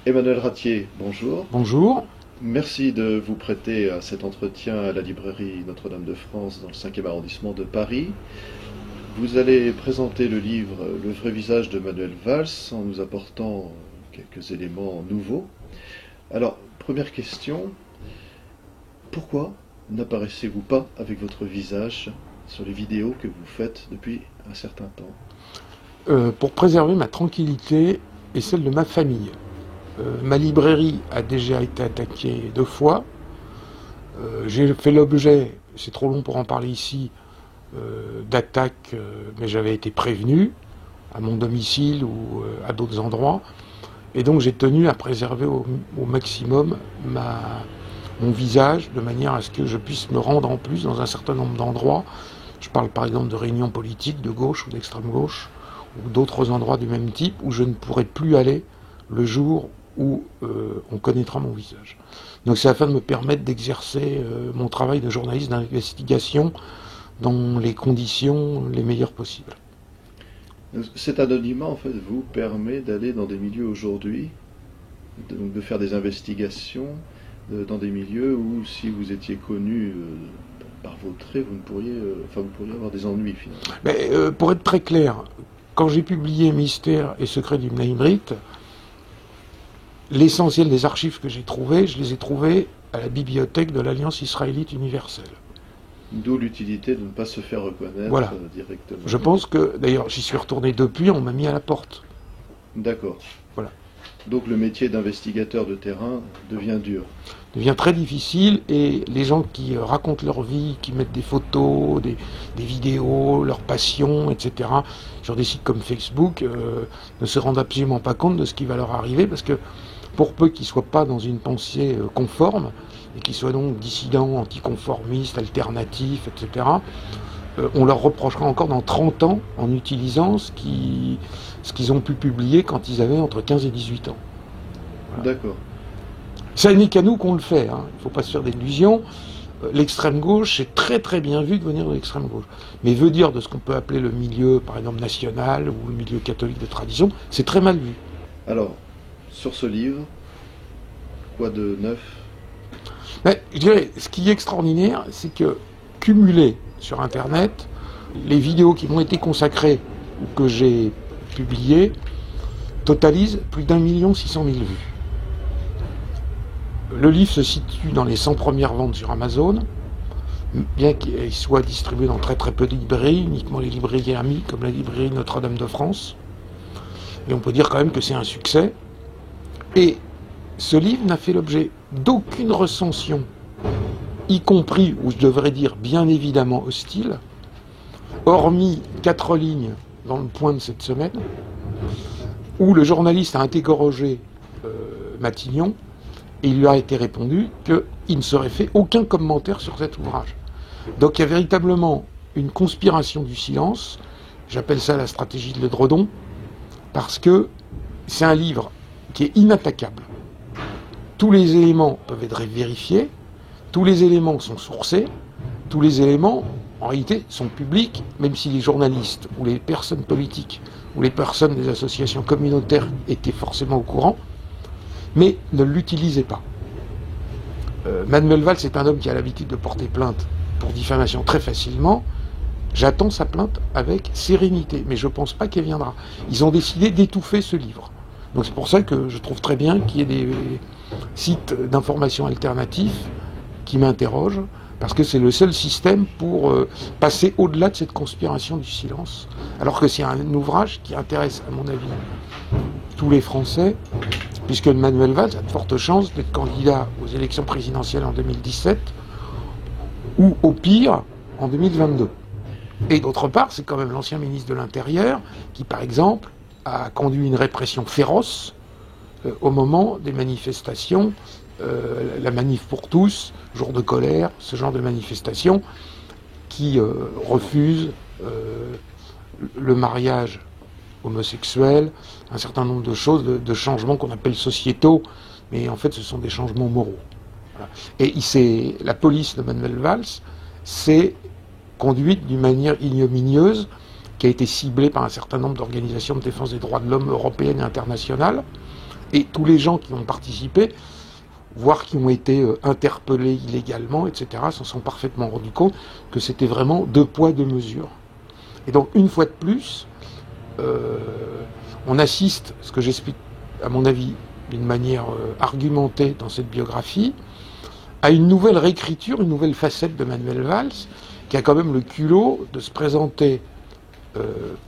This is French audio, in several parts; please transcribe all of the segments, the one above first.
Emmanuel Ratier, bonjour. Bonjour. Merci de vous prêter à cet entretien à la librairie Notre-Dame-de-France dans le 5e arrondissement de Paris. Vous allez présenter le livre Le vrai visage de Manuel Valls en nous apportant quelques éléments nouveaux. Alors, première question, pourquoi n'apparaissez-vous pas avec votre visage sur les vidéos que vous faites depuis un certain temps? Pour préserver ma tranquillité et celle de ma famille. Ma librairie a déjà été attaquée 2 fois. J'ai fait l'objet, c'est trop long pour en parler ici, d'attaques, mais j'avais été prévenu à mon domicile ou à d'autres endroits. Et donc j'ai tenu à préserver au maximum mon visage, de manière à ce que je puisse me rendre en plus dans un certain nombre d'endroits. Je parle par exemple de réunions politiques de gauche ou d'extrême gauche, ou d'autres endroits du même type où je ne pourrai plus aller le jour où on connaîtra mon visage. Donc c'est afin de me permettre d'exercer mon travail de journaliste d'investigation dans les conditions les meilleures possibles. Cet anonymat, en fait, vous permet d'aller dans des milieux aujourd'hui, de faire des investigations dans des milieux où, si vous étiez connu par vos traits, vous pourriez avoir des ennuis finalement. Mais, pour être très clair, quand j'ai publié Mystère et secrets du Mneimrith, l'essentiel des archives que j'ai trouvées, je les ai trouvées à la bibliothèque de l'Alliance israélite universelle. D'où l'utilité de ne pas se faire reconnaître Voilà. Directement. Je pense que, d'ailleurs, j'y suis retourné depuis, on m'a mis à la porte. D'accord. Voilà. Donc le métier d'investigateur de terrain devient dur. Devient très difficile, et les gens qui racontent leur vie, qui mettent des photos, des vidéos, leurs passions, etc., sur des sites comme Facebook, ne se rendent absolument pas compte de ce qui va leur arriver, parce que pour peu qu'ils ne soient pas dans une pensée conforme, et qu'ils soient donc dissidents, anticonformistes, alternatifs, etc., on leur reprochera encore dans 30 ans en utilisant ce qu'ils ont pu publier quand ils avaient entre 15 et 18 ans. Voilà. D'accord. Ça n'est qu'à nous qu'on le fait, hein. Il ne faut pas se faire d'illusions. L'extrême gauche, c'est très très bien vu de venir de l'extrême gauche. Mais veut dire de ce qu'on peut appeler le milieu, par exemple, national, ou le milieu catholique de tradition, c'est très mal vu. Alors, sur ce livre, quoi de neuf? Mais je dirais, ce qui est extraordinaire, c'est que, cumulé sur Internet, les vidéos qui m'ont été consacrées ou que j'ai publiées totalisent plus d'1 600 000 vues. Le livre se situe dans les 100 premières ventes sur Amazon, bien qu'il soit distribué dans très très peu de librairies, uniquement les librairies amies, comme la librairie Notre-Dame-de-France. Et on peut dire quand même que c'est un succès. Et ce livre n'a fait l'objet d'aucune recension, y compris, ou je devrais dire bien évidemment hostile, hormis 4 lignes dans le Point de cette semaine, où le journaliste a interrogé Matignon, et il lui a été répondu qu'il ne serait fait aucun commentaire sur cet ouvrage. Donc il y a véritablement une conspiration du silence, j'appelle ça la stratégie de l'Edredon, parce que c'est un livre qui est inattaquable. Tous les éléments peuvent être vérifiés, tous les éléments sont sourcés, tous les éléments, en réalité, sont publics, même si les journalistes ou les personnes politiques ou les personnes des associations communautaires étaient forcément au courant, mais ne l'utilisez pas. Manuel Valls est un homme qui a l'habitude de porter plainte pour diffamation très facilement. J'attends sa plainte avec sérénité, mais je ne pense pas qu'elle viendra. Ils ont décidé d'étouffer ce livre. Donc c'est pour ça que je trouve très bien qu'il y ait des sites d'information alternatifs qui m'interrogent, parce que c'est le seul système pour passer au-delà de cette conspiration du silence. Alors que c'est un ouvrage qui intéresse, à mon avis, tous les Français, puisque Manuel Valls a de fortes chances d'être candidat aux élections présidentielles en 2017, ou au pire, en 2022. Et d'autre part, c'est quand même l'ancien ministre de l'Intérieur qui, par exemple, a conduit une répression féroce au moment des manifestations, la manif pour tous, jour de colère, ce genre de manifestations qui refusent le mariage homosexuel, un certain nombre de choses, de changements qu'on appelle sociétaux, mais en fait ce sont des changements moraux. Voilà. Et la police de Manuel Valls s'est conduite d'une manière ignominieuse, qui a été ciblée par un certain nombre d'organisations de défense des droits de l'homme européennes et internationales, Et tous les gens qui ont participé, voire qui ont été interpellés illégalement, etc., s'en sont parfaitement rendus compte que c'était vraiment 2 poids, 2 mesures. Et donc, une fois de plus, on assiste, ce que j'explique, à mon avis, d'une manière argumentée dans cette biographie, à une nouvelle réécriture, une nouvelle facette de Manuel Valls, qui a quand même le culot de se présenter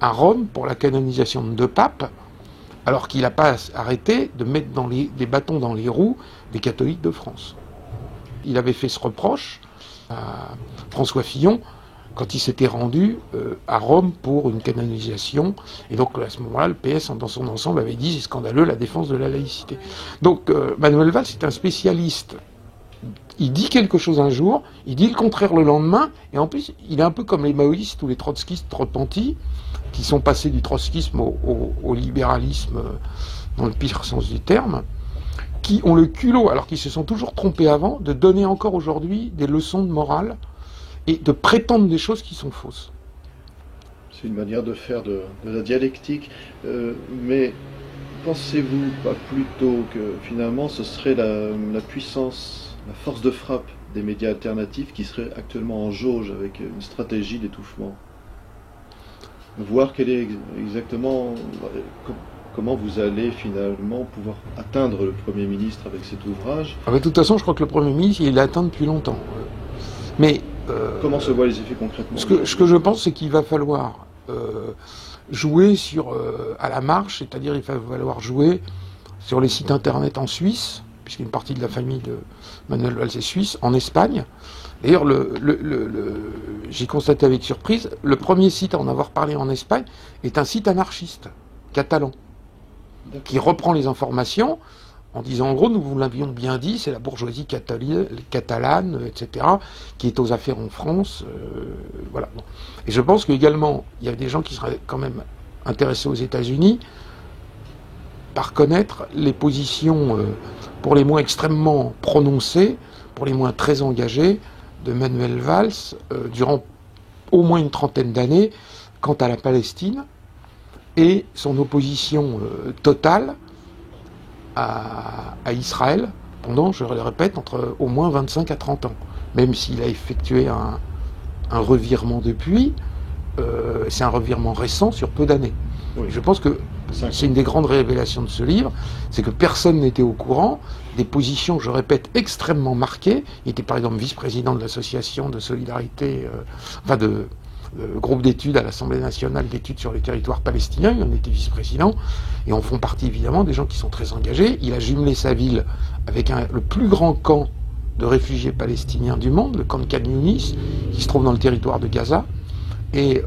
à Rome pour la canonisation de 2 papes, alors qu'il n'a pas arrêté de mettre des bâtons dans les roues des catholiques de France. Il avait fait ce reproche à François Fillon quand il s'était rendu à Rome pour une canonisation. Et donc à ce moment-là, le PS dans son ensemble avait dit « c'est scandaleux la défense de la laïcité ». Donc Manuel Valls est un spécialiste. Il dit quelque chose un jour, il dit le contraire le lendemain, et en plus il est un peu comme les maoïstes ou les trotskistes repentis, qui sont passés du trotskisme au libéralisme dans le pire sens du terme, qui ont le culot, alors qu'ils se sont toujours trompés avant, de donner encore aujourd'hui des leçons de morale et de prétendre des choses qui sont fausses. C'est une manière de faire de la dialectique, mais pensez-vous pas plutôt que finalement ce serait la puissance, la force de frappe des médias alternatifs qui serait actuellement en jauge avec une stratégie d'étouffement? Voir quelle est exactement comment vous allez finalement pouvoir atteindre le Premier ministre avec cet ouvrage. De toute façon, je crois que le Premier ministre, il l'a atteint depuis longtemps. Mais comment se voient les effets concrètement? Ce que je pense, c'est qu'il va falloir jouer à la marche, c'est-à-dire il va falloir jouer sur les sites internet en Suisse, puisqu'une partie de la famille de Manuel Valls est suisse, en Espagne. D'ailleurs, j'ai constaté avec surprise, le premier site à en avoir parlé en Espagne est un site anarchiste, catalan, qui reprend les informations en disant, en gros, nous vous l'avions bien dit, c'est la bourgeoisie catalane, etc., qui est aux affaires en France. Voilà. Et je pense qu'également, il y a des gens qui seraient quand même intéressés aux États-Unis par connaître les positions, pour les moins extrêmement prononcées, pour les moins très engagées, de Manuel Valls durant au moins une trentaine d'années quant à la Palestine et son opposition totale à Israël pendant, je le répète, entre au moins 25 à 30 ans. Même s'il a effectué un revirement depuis, c'est un revirement récent sur peu d'années. Oui. Je pense que c'est une des grandes révélations de ce livre, c'est que personne n'était au courant des positions, je répète, extrêmement marquées. Il était par exemple vice-président de l'association de solidarité, groupe d'études à l'Assemblée nationale d'études sur les territoires palestiniens, il en était vice-président, et en font partie évidemment des gens qui sont très engagés. Il a jumelé sa ville avec le plus grand camp de réfugiés palestiniens du monde, le camp de Khan Younis, qui se trouve dans le territoire de Gaza. Et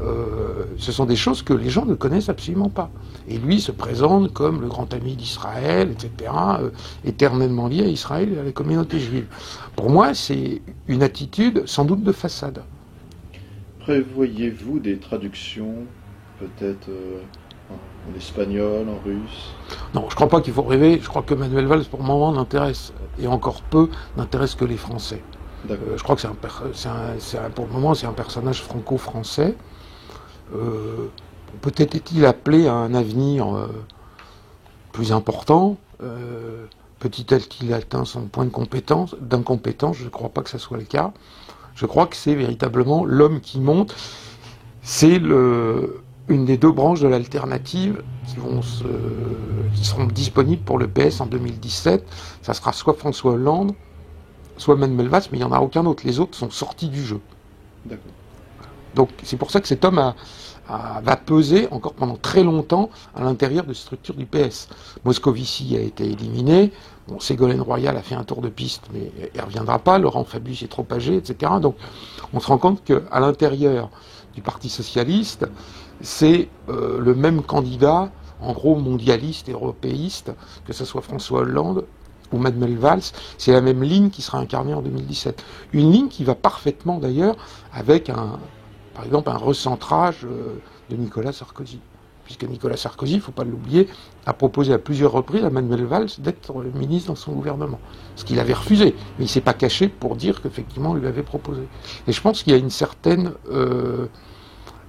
ce sont des choses que les gens ne connaissent absolument pas. Et lui se présente comme le grand ami d'Israël, etc., éternellement lié à Israël et à la communauté juive. Pour moi, c'est une attitude sans doute de façade. Prévoyez-vous des traductions, peut-être en espagnol, en russe? Non, je ne crois pas qu'il faut rêver. Je crois que Manuel Valls, pour le moment, n'intéresse, et encore peu, n'intéresse que les Français. Je crois que pour le moment, c'est un personnage franco-français. Peut-être est-il appelé à un avenir plus important. Peut-être qu'il atteint son point d'incompétence. Je ne crois pas que ce soit le cas. Je crois que c'est véritablement l'homme qui monte. C'est une des 2 branches de l'alternative qui seront disponibles pour le PS en 2017. Ça sera soit François Hollande, soit Manuel Valls, mais il n'y en a aucun autre. Les autres sont sortis du jeu. D'accord. Donc c'est pour ça que cet homme va peser encore pendant très longtemps à l'intérieur de structures du PS. Moscovici a été éliminé. Bon, Ségolène Royal a fait un tour de piste, mais elle ne reviendra pas. Laurent Fabius est trop âgé, etc. Donc on se rend compte qu'à l'intérieur du Parti socialiste, c'est le même candidat, en gros mondialiste, européiste, que ce soit François Hollande ou Manuel Valls, c'est la même ligne qui sera incarnée en 2017. Une ligne qui va parfaitement d'ailleurs avec par exemple un recentrage de Nicolas Sarkozy. Puisque Nicolas Sarkozy, il ne faut pas l'oublier, a proposé à plusieurs reprises à Manuel Valls d'être ministre dans son gouvernement. Ce qu'il avait refusé. Mais il ne s'est pas caché pour dire qu'effectivement on lui avait proposé. Et je pense qu'il y a une certaine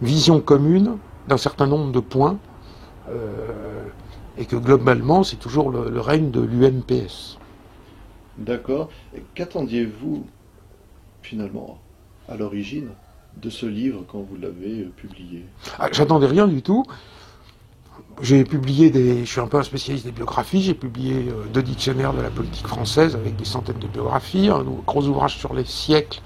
vision commune d'un certain nombre de points et que globalement, c'est toujours le règne de l'UMPS. D'accord. Et qu'attendiez-vous, finalement, à l'origine de ce livre quand vous l'avez publié? J'attendais rien du tout. J'ai publié je suis un peu un spécialiste des biographies, j'ai publié 2 dictionnaires de la politique française avec des centaines de biographies, un gros ouvrage sur les siècles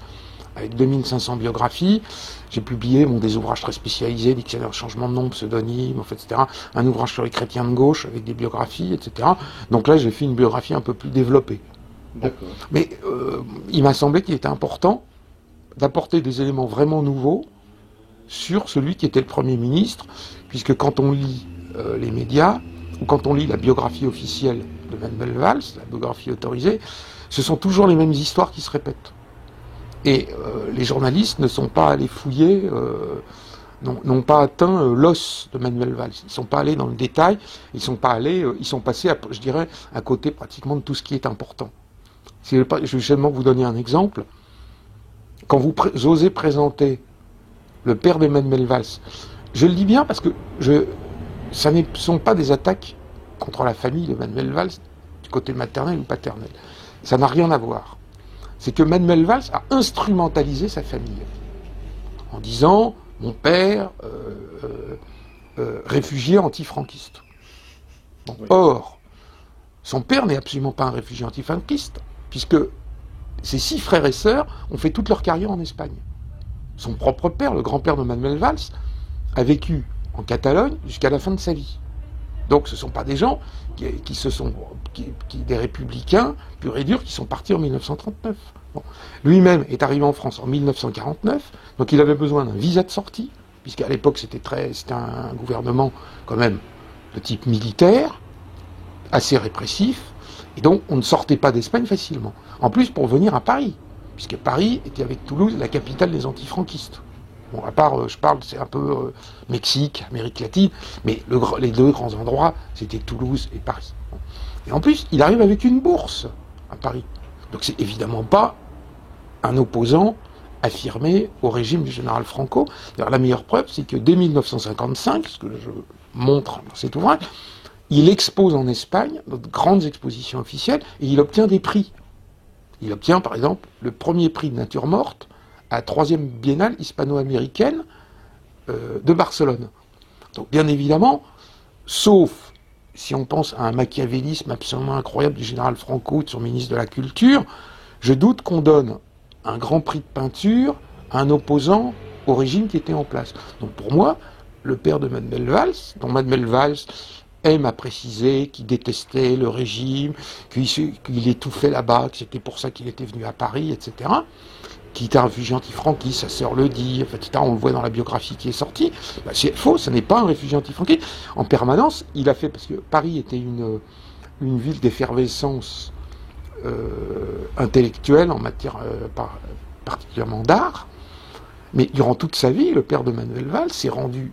avec 2500 biographies. J'ai publié des ouvrages très spécialisés, dictionnaire changement de nom, pseudonyme, etc. Un ouvrage sur les chrétiens de gauche avec des biographies, etc. Donc là, j'ai fait une biographie un peu plus développée. D'accord. Mais il m'a semblé qu'il était important d'apporter des éléments vraiment nouveaux sur celui qui était le Premier ministre, puisque quand on lit les médias, ou quand on lit la biographie officielle de Manuel Valls, la biographie autorisée, ce sont toujours les mêmes histoires qui se répètent. Et les journalistes ne sont pas allés fouiller, n'ont pas atteint l'os de Manuel Valls. Ils ne sont pas allés dans le détail, ils sont passés, je dirais, à côté pratiquement de tout ce qui est important. Je vais seulement vous donner un exemple. Quand vous osez présenter le père d'Emmanuel Valls, je le dis bien parce que ça ne sont pas des attaques contre la famille de Manuel Valls, du côté maternel ou paternel. Ça n'a rien à voir. C'est que Manuel Valls a instrumentalisé sa famille en disant « mon père, réfugié antifranquiste ». Bon, oui. Or, son père n'est absolument pas un réfugié antifranquiste, puisque ses 6 frères et sœurs ont fait toute leur carrière en Espagne. Son propre père, le grand-père de Manuel Valls, a vécu en Catalogne jusqu'à la fin de sa vie. Donc ce ne sont pas des gens des républicains purs et durs qui sont partis en 1939. Bon. Lui-même est arrivé en France en 1949, donc il avait besoin d'un visa de sortie, puisqu'à l'époque c'était un gouvernement quand même de type militaire, assez répressif, et donc on ne sortait pas d'Espagne facilement. En plus pour venir à Paris, puisque Paris était avec Toulouse la capitale des antifranquistes. Bon, à part, c'est un peu Mexique, Amérique latine, mais les 2 grands endroits, c'était Toulouse et Paris. Bon. Et en plus, il arrive avec une bourse à Paris. Donc c'est évidemment pas un opposant affirmé au régime du général Franco. D'ailleurs, la meilleure preuve, c'est que dès 1955, ce que je montre dans cet ouvrage, il expose en Espagne, dans de grandes expositions officielles, et il obtient des prix. Il obtient, par exemple, le premier prix de nature morte à la 3e biennale hispano-américaine de Barcelone. Donc, bien évidemment, sauf si on pense à un machiavélisme absolument incroyable du général Franco, de son ministre de la Culture, je doute qu'on donne un grand prix de peinture à un opposant au régime qui était en place. Donc, pour moi, le père de Manuel Valls, dont Manuel Valls aime à préciser qu'il détestait le régime, qu'il étouffait là-bas, que c'était pour ça qu'il était venu à Paris, etc., qui était un réfugié antifranquiste, sa sœur le dit, etc., on le voit dans la biographie qui est sortie, c'est faux, ce n'est pas un réfugié antifranquiste. En permanence, il a fait, parce que Paris était une ville d'effervescence intellectuelle en matière particulièrement d'art, mais durant toute sa vie, le père de Manuel Valls s'est rendu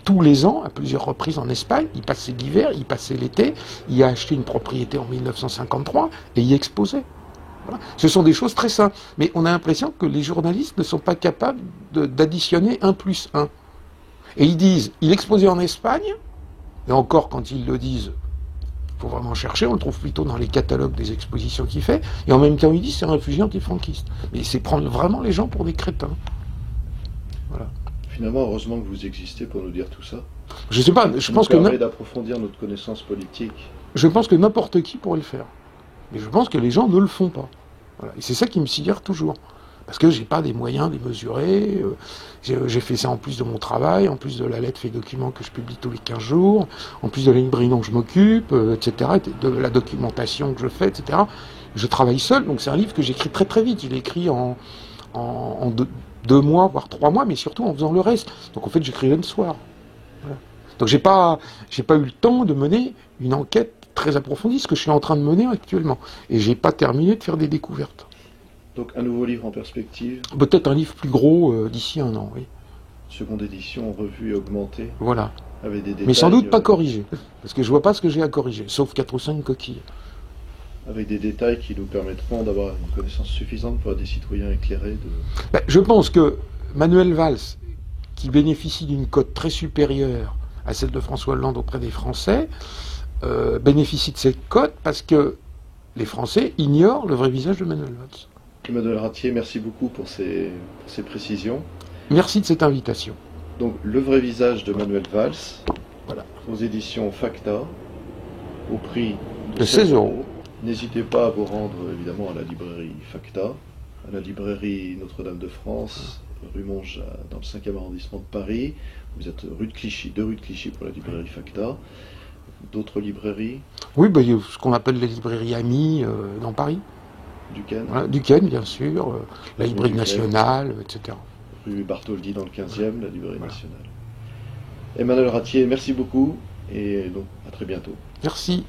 tous les ans, à plusieurs reprises en Espagne, il passait l'hiver, il passait l'été, il a acheté une propriété en 1953 et y exposait. Voilà. Ce sont des choses très simples, mais on a l'impression que les journalistes ne sont pas capables d'additionner 1 + 1. Et ils disent, il exposait en Espagne, et encore quand ils le disent, il faut vraiment chercher, on le trouve plutôt dans les catalogues des expositions qu'il fait, et en même temps ils disent c'est un réfugié antifranquiste. Mais c'est prendre vraiment les gens pour des crétins. Voilà. Finalement, heureusement que vous existez pour nous dire tout ça. Je sais pas, je pense que... Ça nous permet d'approfondir notre connaissance politique. Je pense que n'importe qui pourrait le faire. Mais je pense que les gens ne le font pas. Voilà. Et c'est ça qui me sidère toujours. Parce que j'ai pas des moyens démesurés. J'ai fait ça en plus de mon travail, en plus de la lettre fait document que je publie tous les 15 jours, en plus de la librairie dont je m'occupe, etc., de la documentation que je fais, etc. Je travaille seul, donc c'est un livre que j'écris très très vite. Je l'ai écrit en 2 mois, voire 3 mois, mais surtout en faisant le reste. Donc en fait, j'écrivais le soir. Voilà. Donc j'ai pas eu le temps de mener une enquête très approfondie, ce que je suis en train de mener actuellement. Et j'ai pas terminé de faire des découvertes. Donc un nouveau livre en perspective. Peut-être un livre plus gros d'ici 1 an, oui. Seconde édition, revue et augmentée. Voilà. Avec des détails, mais sans doute pas corrigé, parce que je vois pas ce que j'ai à corriger, sauf 4 ou 5 coquilles. Avec des détails qui nous permettront d'avoir une connaissance suffisante pour être des citoyens éclairés. Je pense que Manuel Valls, qui bénéficie d'une cote très supérieure à celle de François Hollande auprès des Français, bénéficie de cette cote parce que les Français ignorent le vrai visage de Manuel Valls. Emmanuel Ratier, merci beaucoup pour ces précisions. Merci de cette invitation. Donc, Le vrai visage de Manuel Valls, Voilà. aux éditions Facta, au prix De 16 €. N'hésitez pas à vous rendre évidemment à la librairie Facta, à la librairie Notre-Dame de France, rue Monge, dans le 5e arrondissement de Paris. Vous êtes rue de Clichy, 2 rue de Clichy pour la librairie Facta. D'autres librairies? Oui, il y a ce qu'on appelle les librairies amies dans Paris. Duquesne? Voilà, Duquesne, bien sûr, la librairie Duquesne. nationale, etc. Rue Bartholdi dans le 15e, la librairie nationale. Emmanuel Ratier, merci beaucoup et donc à très bientôt. Merci.